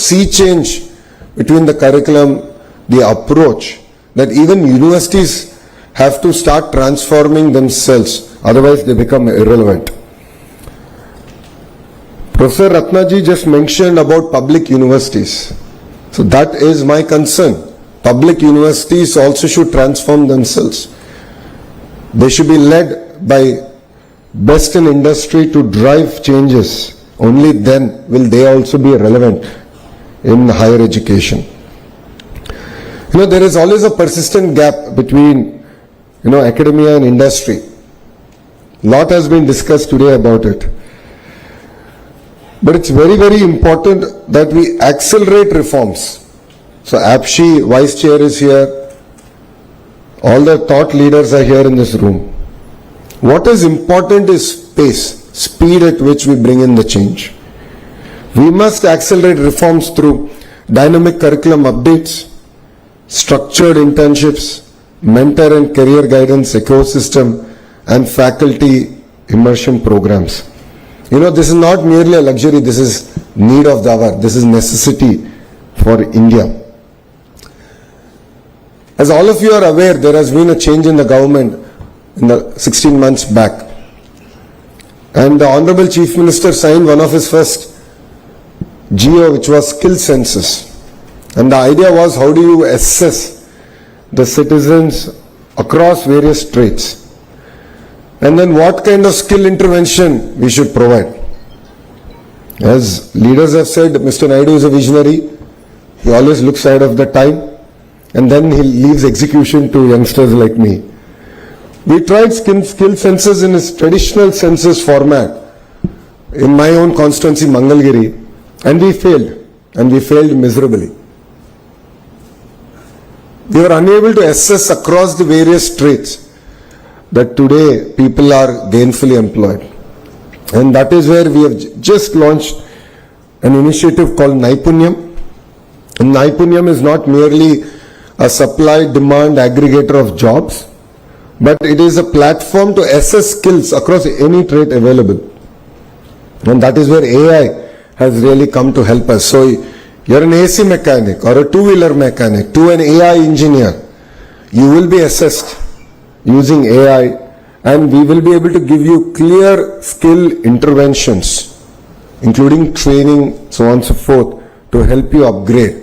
sea change between the curriculum, the approach, that even universities have to start transforming themselves, otherwise they become irrelevant. Professor Ratnaji just mentioned about public universities. So that is my concern. Public universities also should transform themselves. They should be led by best in industry to drive changes. Only then will they also be relevant in higher education. There is always a persistent gap between, academia and industry. Lot has been discussed today about it. But it's very, very important that we accelerate reforms. So APSHI Vice Chair is here. All the thought leaders are here in this room. What is important is pace, speed at which we bring in the change. We must accelerate reforms through dynamic curriculum updates, structured internships, mentor and career guidance ecosystem, and faculty immersion programs. This is not merely a luxury, this is need of the hour, this is necessity for India. As all of you are aware, there has been a change in the government in the 16 months back. And the Honorable Chief Minister signed one of his first GO, which was skill census. And the idea was, how do you assess the citizens across various trades? And then what kind of skill intervention we should provide? As leaders have said, Mr. Naidu is a visionary. He always looks ahead of the time. And then he leaves execution to youngsters like me. We tried skill census in its traditional census format in my own constituency, Mangalgiri, and we failed miserably. We were unable to assess across the various trades that today people are gainfully employed. And that is where we have just launched an initiative called Naipunyam. And Naipunyam is not merely a supply-demand aggregator of jobs, but it is a platform to assess skills across any trade available. And that is where AI has really come to help us. So you're an AC mechanic or a two-wheeler mechanic to an AI engineer, you will be assessed using AI, and we will be able to give you clear skill interventions, including training, so on and so forth, to help you upgrade.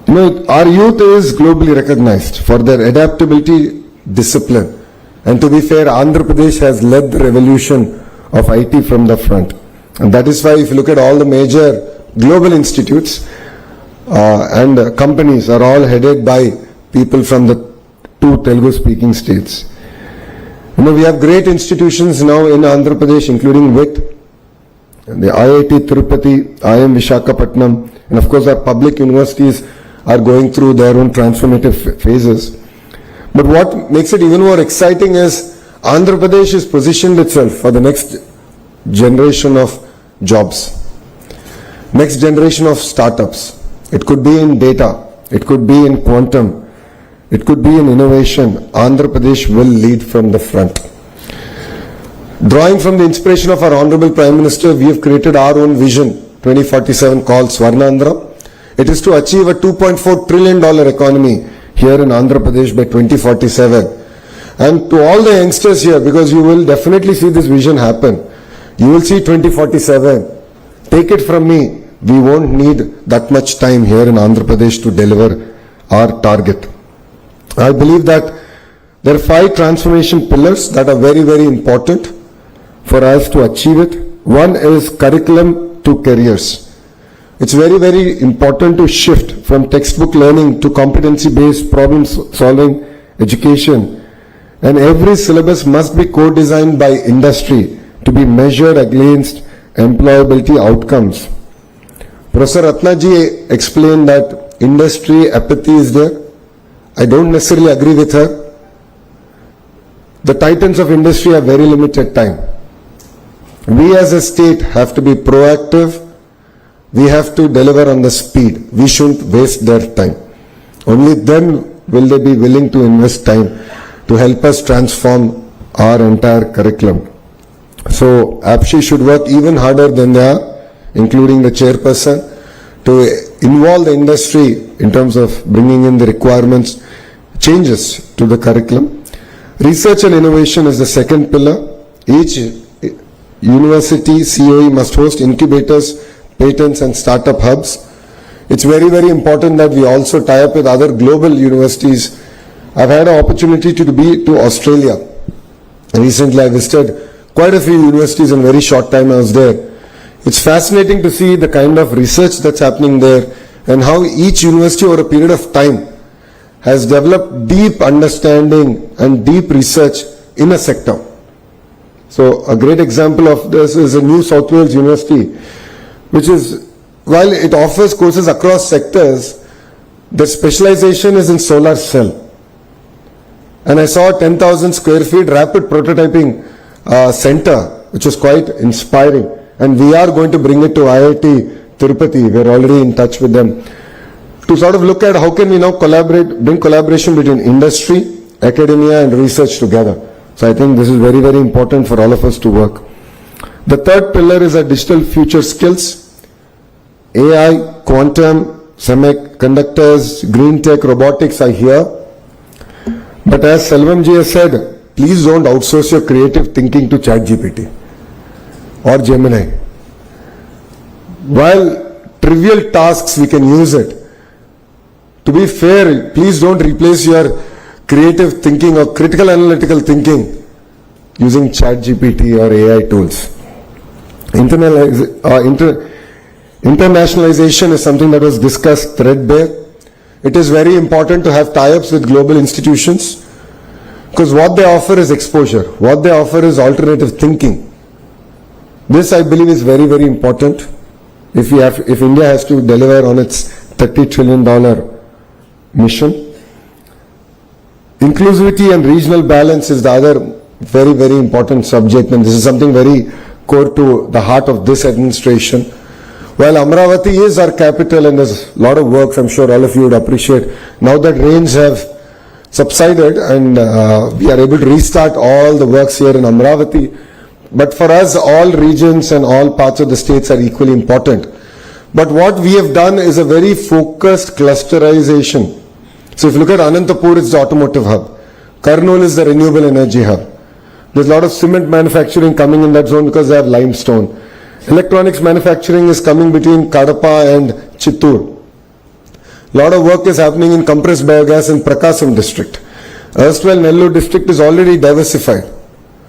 Our youth is globally recognized for their adaptability, discipline. And to be fair, Andhra Pradesh has led the revolution of IT from the front. And that is why if you look at all the major global institutes and companies are all headed by people from the two Telugu speaking states. We have great institutions now in Andhra Pradesh, including VIT, the IIT Tirupati, IIM Visakhapatnam, and of course our public universities are going through their own transformative phases. But what makes it even more exciting is Andhra Pradesh has positioned itself for the next generation of jobs, next generation of startups. It could be in data, it could be in quantum, it could be in innovation. Andhra Pradesh will lead from the front. Drawing from the inspiration of our Honorable Prime Minister, we have created our own vision 2047 called Swarnandhra. It is to achieve a $2.4 trillion economy here in Andhra Pradesh by 2047. And to all the youngsters here, because you will definitely see this vision happen, you will see 2047. Take it from me, we won't need that much time here in Andhra Pradesh to deliver our target. I believe that there are 5 transformation pillars that are very, very important for us to achieve it. One is curriculum to careers. It's very, very important to shift from textbook learning to competency-based problem-solving education. And every syllabus must be co-designed by industry to be measured against employability outcomes. Professor Ratnaji explained that industry apathy is there. I don't necessarily agree with her. The titans of industry have very limited time. We as a state have to be proactive. We have to deliver on the speed. We shouldn't waste their time. Only then will they be willing to invest time to help us transform our entire curriculum. So APSHI should work even harder than they are including the chairperson, to involve the industry in terms of bringing in the requirements, changes to the curriculum. Research and innovation is the second pillar. Each university COE must host incubators, patents and startup hubs. It's very, very important that we also tie up with other global universities. I've had an opportunity to be to Australia. Recently I visited quite a few universities in a very short time I was there. It's fascinating to see the kind of research that's happening there and how each university over a period of time has developed deep understanding and deep research in a sector. So a great example of this is a New South Wales University, which is, while it offers courses across sectors, the specialization is in solar cell. And I saw a 10,000 square feet rapid prototyping center, which was quite inspiring. And we are going to bring it to IIT Tirupati. We're already in touch with them to sort of look at how can we now bring collaboration between industry, academia and research together. So I think this is very, very important for all of us to work. The third pillar is our digital future skills. AI, quantum, semiconductors, green tech, robotics are here. But as Selvam ji has said, please don't outsource your creative thinking to ChatGPT or Gemini. While trivial tasks we can use it, to be fair, please don't replace your creative thinking or critical analytical thinking using ChatGPT or AI tools. Internationalization is something that was discussed threadbare. It is very important to have tie-ups with global institutions because what they offer is exposure. What they offer is alternative thinking. This, I believe, is very, very important if India has to deliver on its $30 trillion mission. Inclusivity and regional balance is the other very, very important subject, and this is something very core to the heart of this administration. While Amaravati is our capital and there's a lot of work, I'm sure all of you would appreciate, now that rains have subsided and we are able to restart all the works here in Amaravati. But for us, all regions and all parts of the states are equally important. But what we have done is a very focused clusterization. So if you look at Anantapur, it's the automotive hub. Kurnool is the renewable energy hub. There's a lot of cement manufacturing coming in that zone because they have limestone. Electronics manufacturing is coming between Kadapa and Chittoor. A lot of work is happening in compressed biogas in Prakasam district. Erstwhile Nellore district is already diversified.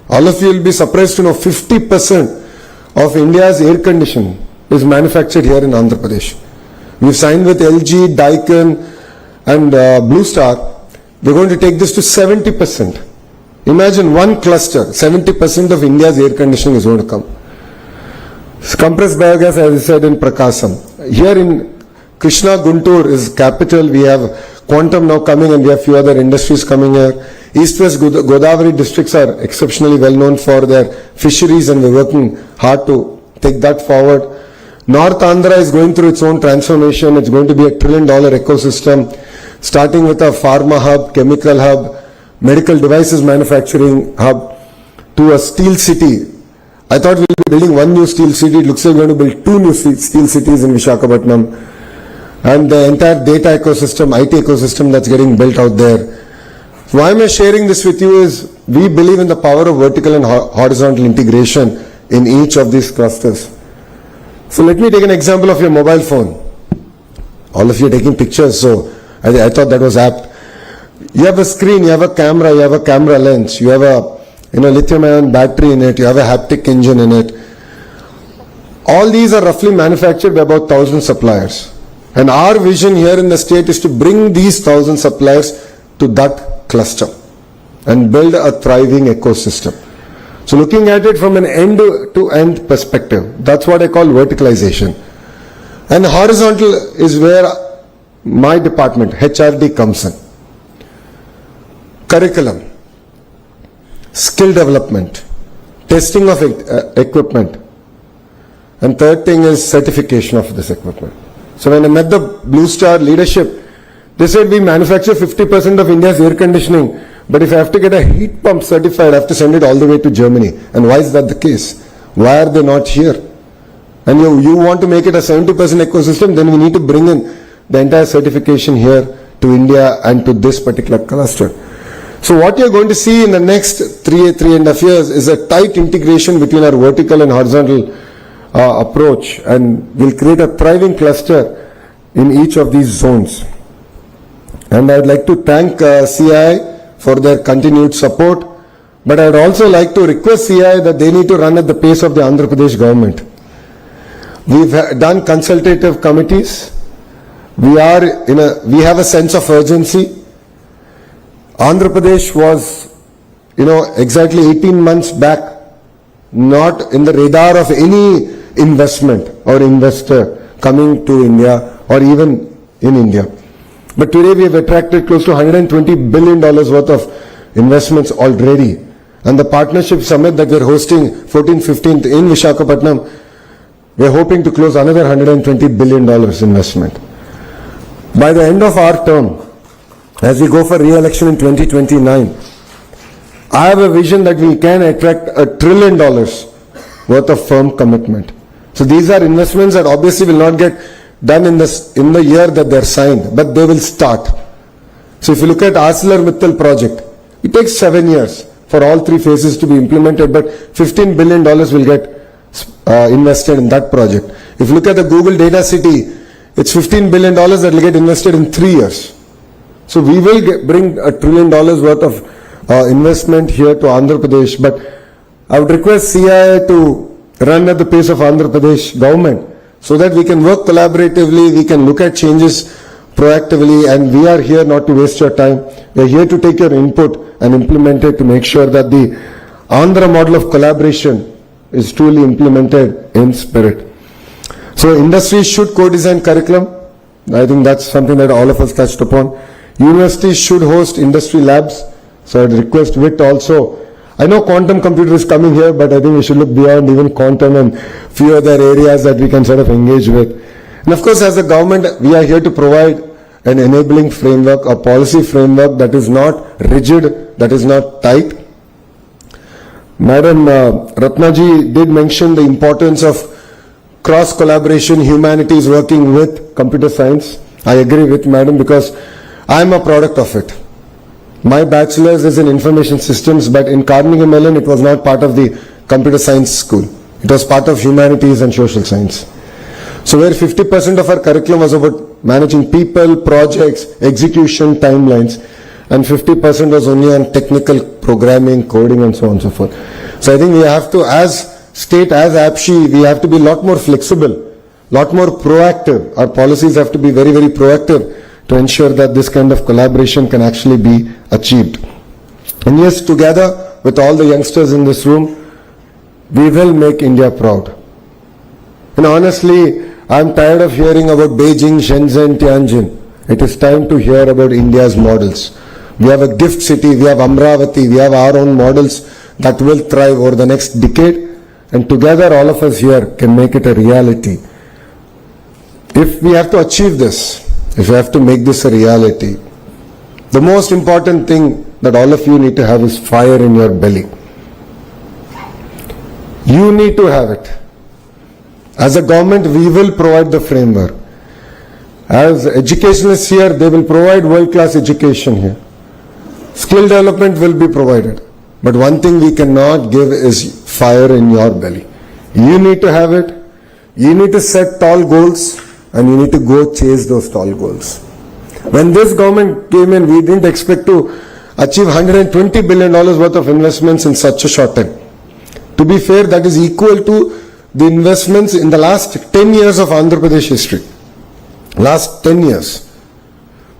All of you will be surprised to know 50% of India's air conditioning is manufactured here in Andhra Pradesh. We've signed with LG, Daikin and Blue Star. We're going to take this to 70%. Imagine one cluster, 70% of India's air conditioning is going to come. Compressed biogas, as I said, in Prakasam. Here in Krishna Guntur is capital. We have quantum now coming and we have few other industries coming here. East-West Godavari districts are exceptionally well known for their fisheries and we're working hard to take that forward. North Andhra is going through its own transformation. It's going to be $1 trillion ecosystem, starting with a pharma hub, chemical hub, medical devices manufacturing hub, to a steel city. I thought we'll be building one new steel city. It looks like we're going to build 2 new steel cities in Visakhapatnam. And the entire data ecosystem, IT ecosystem that's getting built out there. Why am I sharing this with you is we believe in the power of vertical and horizontal integration in each of these clusters. So let me take an example of your mobile phone. All of you are taking pictures, so I thought that was apt. You have a screen, you have a camera, you have a camera lens, you have a lithium-ion battery in it, you have a haptic engine in it. All these are roughly manufactured by about 1,000 suppliers. And our vision here in the state is to bring these 1,000 suppliers to that cluster and build a thriving ecosystem. So looking at it from an end-to-end perspective, that's what I call verticalization. And horizontal is where my department, HRD, comes in. Curriculum, skill development, testing of equipment, and third thing is certification of this equipment. So when I met the Blue Star leadership, they said we manufacture 50% of India's air conditioning, but if I have to get a heat pump certified, I have to send it all the way to Germany. And why is that the case? Why are they not here? and you want to make it a 70% ecosystem, then we need to bring in the entire certification here to India and to this particular cluster. So what you're going to see in the next 3.5 years is a tight integration between our vertical and horizontal approach, and we'll create a thriving cluster in each of these zones. And I'd like to thank CI for their continued support, but I'd also like to request CI that they need to run at the pace of the Andhra Pradesh government. We've done consultative committees. We have a sense of urgency. Andhra Pradesh was, exactly 18 months back, not in the radar of any investment or investor coming to India or even in India. But today we have attracted close to $120 billion worth of investments already. And the partnership summit that we're hosting 14th, 15th in Visakhapatnam, we're hoping to close another $120 billion investment. By the end of our term, as we go for re-election in 2029, I have a vision that we can attract $1 trillion worth of firm commitment. So these are investments that obviously will not get done in the year that they're signed, but they will start. So if you look at ArcelorMittal project, it takes 7 years for all 3 phases to be implemented, but $15 billion will get invested in that project. If you look at the Google Data City, it's $15 billion that will get invested in 3 years. So we will bring $1 trillion worth of investment here to Andhra Pradesh, but I would request CI to run at the pace of Andhra Pradesh government so that we can work collaboratively, we can look at changes proactively, and we are here not to waste your time. We are here to take your input and implement it to make sure that the Andhra model of collaboration is truly implemented in spirit. So industries should co-design curriculum. I think that's something that all of us touched upon. Universities should host industry labs. So I'd request VIT also. I know quantum computer is coming here, but I think we should look beyond even quantum and few other areas that we can sort of engage with. And of course, as a government, we are here to provide an enabling framework, a policy framework that is not rigid, that is not tight. Madam Ratnaji did mention the importance of cross-collaboration, humanities working with computer science. I agree with Madam because I am a product of it. My bachelor's is in information systems, but in Carnegie Mellon it was not part of the computer science school. It was part of humanities and social science. So where 50% of our curriculum was about managing people, projects, execution, timelines, and 50% was only on technical programming, coding, and so on and so forth. So I think we have to, as state, as APSHI, we have to be a lot more flexible, lot more proactive. Our policies have to be very, very proactive to ensure that this kind of collaboration can actually be achieved. And yes, together with all the youngsters in this room, we will make India proud. And honestly, I'm tired of hearing about Beijing, Shenzhen, Tianjin. It is time to hear about India's models. We have a gift city, we have Amaravati, we have our own models that will thrive over the next decade, and together all of us here can make it a reality. If we have to achieve this, if you have to make this a reality, the most important thing that all of you need to have is fire in your belly. You need to have it. As a government, we will provide the framework. As educationalists here, they will provide world-class education here. Skill development will be provided. But one thing we cannot give is fire in your belly. You need to have it. You need to set tall goals, and you need to go chase those tall goals. When this government came in, we didn't expect to achieve $120 billion worth of investments in such a short time. To be fair, that is equal to the investments in the last 10 years of Andhra Pradesh history. Last 10 years.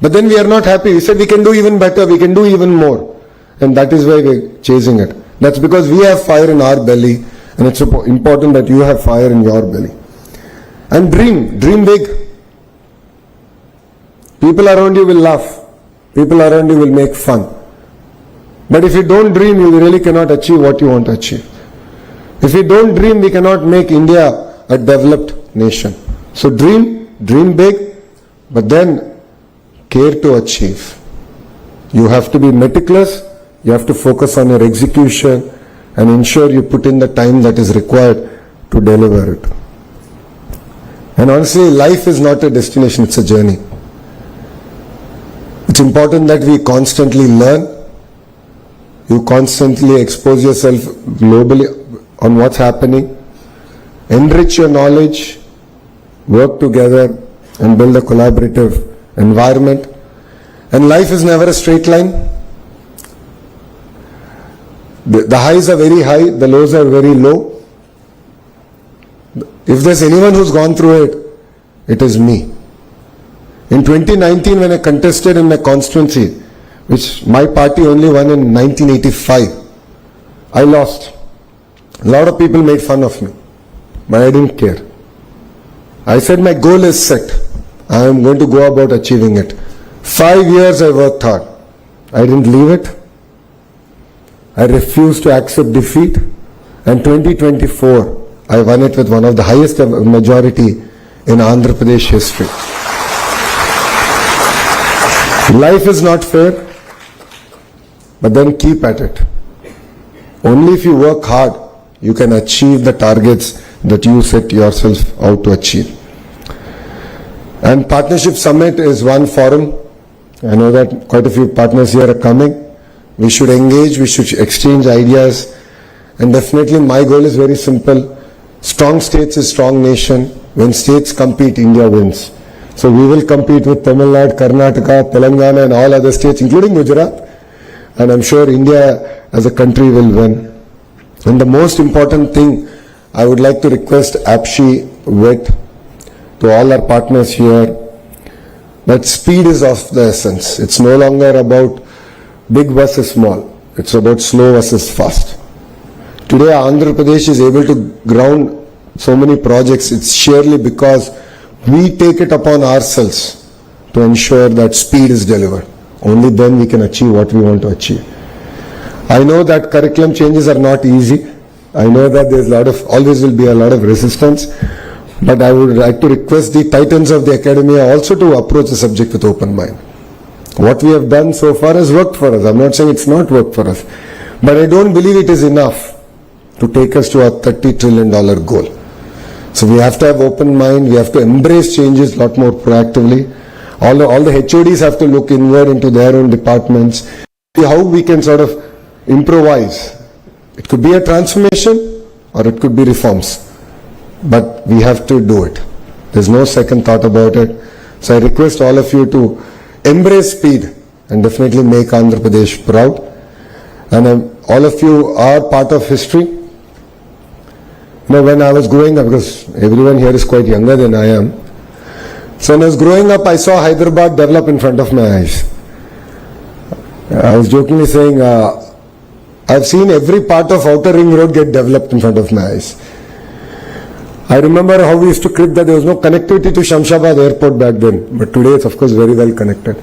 But then we are not happy. We said we can do even better, we can do even more. And that is why we're chasing it. That's because we have fire in our belly, and it's important that you have fire in your belly. And dream big. People around you will laugh. People around you will make fun. But if you don't dream, you really cannot achieve what you want to achieve. If we don't dream, we cannot make India a developed nation. So dream big, but then care to achieve. You have to be meticulous, you have to focus on your execution and ensure you put in the time that is required to deliver it. And honestly, life is not a destination, it's a journey. It's important that we constantly learn. You constantly expose yourself globally on what's happening. Enrich your knowledge, work together and build a collaborative environment. And life is never a straight line. The highs are very high, the lows are very low. If there's anyone who's gone through it, it is me. In 2019, when I contested in my constituency, which my party only won in 1985, I lost. A lot of people made fun of me, but I didn't care. I said my goal is set. I am going to go about achieving it. 5 years I worked hard. I didn't leave it. I refused to accept defeat. And 2024, I won it with one of the highest majority in Andhra Pradesh history. Life is not fair, but then keep at it. Only if you work hard, you can achieve the targets that you set yourself out to achieve. And Partnership Summit is one forum. I know that quite a few partners here are coming. We should engage, we should exchange ideas. And definitely my goal is very simple. Strong states is strong nation. When states compete, India wins. So we will compete with Tamil Nadu, Karnataka, Telangana and all other states, including Gujarat. And I'm sure India as a country will win. And the most important thing, I would like to request APSHI, VIT, to all our partners here, that speed is of the essence. It's no longer about big versus small. It's about slow versus fast. Today, Andhra Pradesh is able to ground so many projects. It's sheerly because we take it upon ourselves to ensure that speed is delivered. Only then we can achieve what we want to achieve. I know that curriculum changes are not easy. I know that there's always will be a lot of resistance. But I would like to request the titans of the academia also to approach the subject with open mind. What we have done so far has worked for us. I'm not saying it's not worked for us. But I don't believe it is enough to take us to our $30 trillion goal. So we have to have open mind. We have to embrace changes a lot more proactively. All the HODs have to look inward into their own departments. See how we can sort of improvise. It could be a transformation or it could be reforms. But we have to do it. There's no second thought about it. So I request all of you to embrace speed and definitely make Andhra Pradesh proud. And all of you are part of history. You know, when I was growing up, because everyone here is quite younger than I am. So when I was growing up, I saw Hyderabad develop in front of my eyes. I was jokingly saying, I've seen every part of Outer Ring Road get developed in front of my eyes. I remember how we used to crib that there was no connectivity to Shamshabad airport back then. But today it's of course very well connected.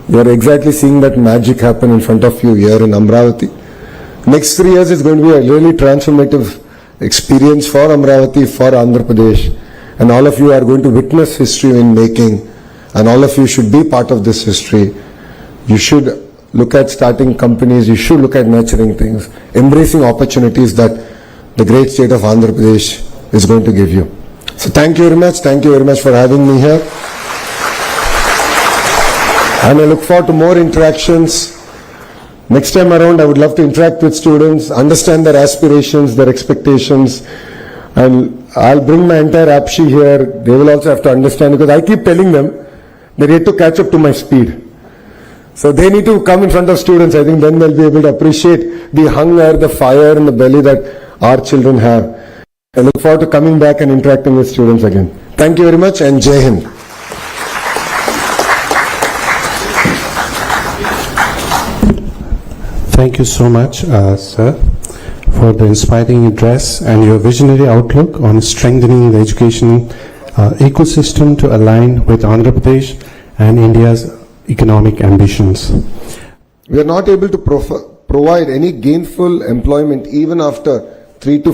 You are exactly seeing that magic happen in front of you here in Amaravati. Next 3 years is going to be a really transformative experience for Amaravati, for Andhra Pradesh. And all of you are going to witness history in making. And all of you should be part of this history. You should look at starting companies. You should look at nurturing things. Embracing opportunities that the great state of Andhra Pradesh is going to give you. So thank you very much. Thank you very much for having me here. And I look forward to more interactions. Next time around, I would love to interact with students, understand their aspirations, their expectations. And I'll bring my entire APSHI here. They will also have to understand, because I keep telling them they need to catch up to my speed. So they need to come in front of students. I think then they'll be able to appreciate the hunger, the fire in the belly that our children have. I look forward to coming back and interacting with students again. Thank you very much and Jai Hind. Thank you so much, sir, for the inspiring address and your visionary outlook on strengthening the education ecosystem to align with Andhra Pradesh and India's economic ambitions. We are not able to provide any gainful employment even after 3 to